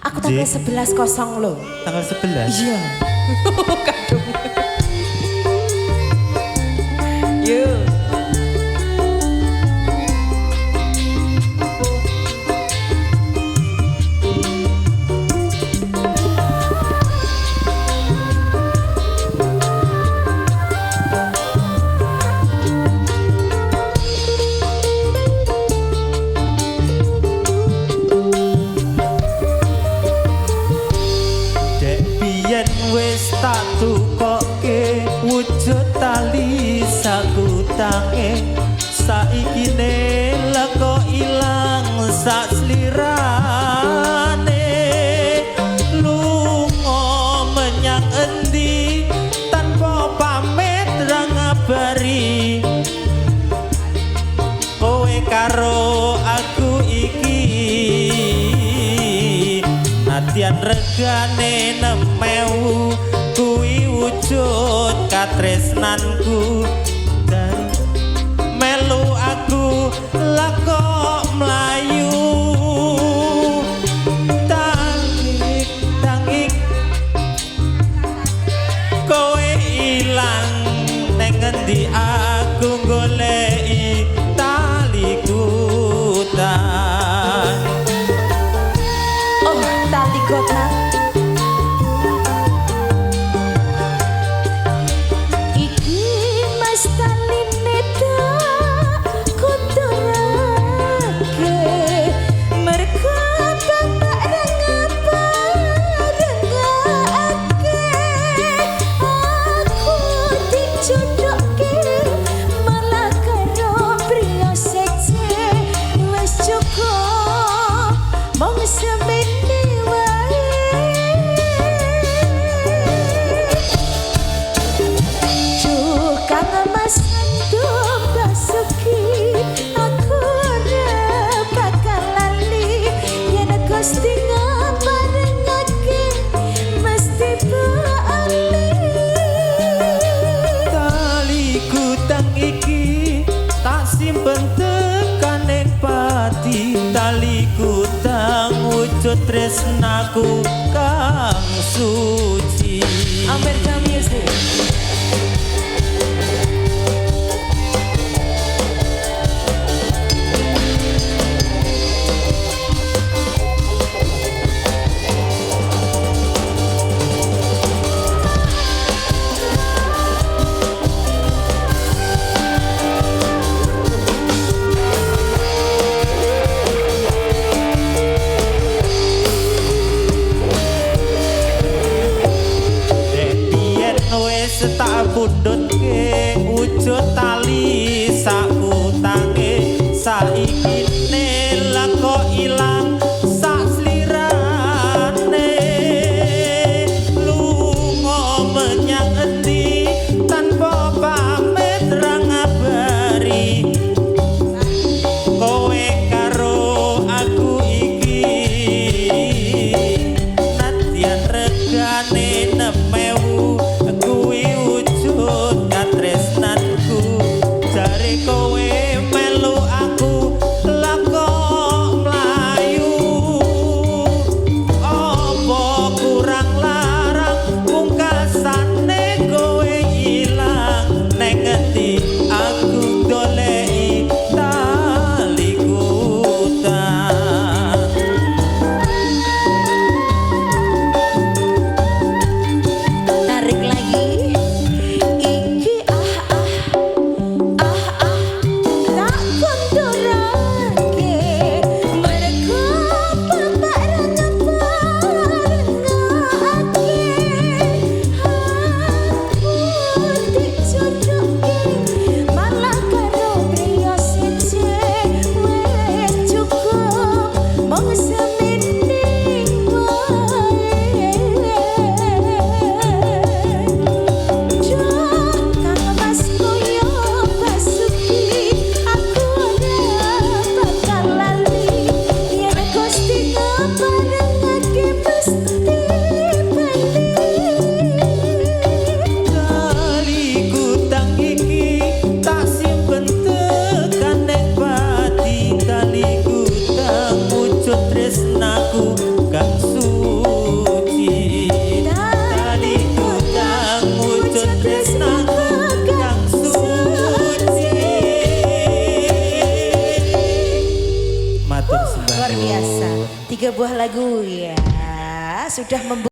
Aku tanggal 11 kosong loh. Tanggal 11? Iya. Kadung. Yuk. Tak tukoke wujud tali sakutange saiki ne leko ilang sak slirane lunga menyang endi tanpa pamit ra ngabari kowe karo aku iki nadyan regane 6.000 kuwi wujud katresnanku dari melu aku lako melayu tangik kowe ilang neng ngendi aku goleki taliku tang oh tali kota. Taliku tang wujud tresnaku kang suci. America Music. Tak pundhutke wujud tali sakutange saiki ne leko ilang sak slirane lunga menyang endi tanpa pamit ra ngabari kowe karo aku iki nadyan regane 6.000 katresnanku jare kowe melu aku Luar biasa. 3 buah lagu ya sudah membuat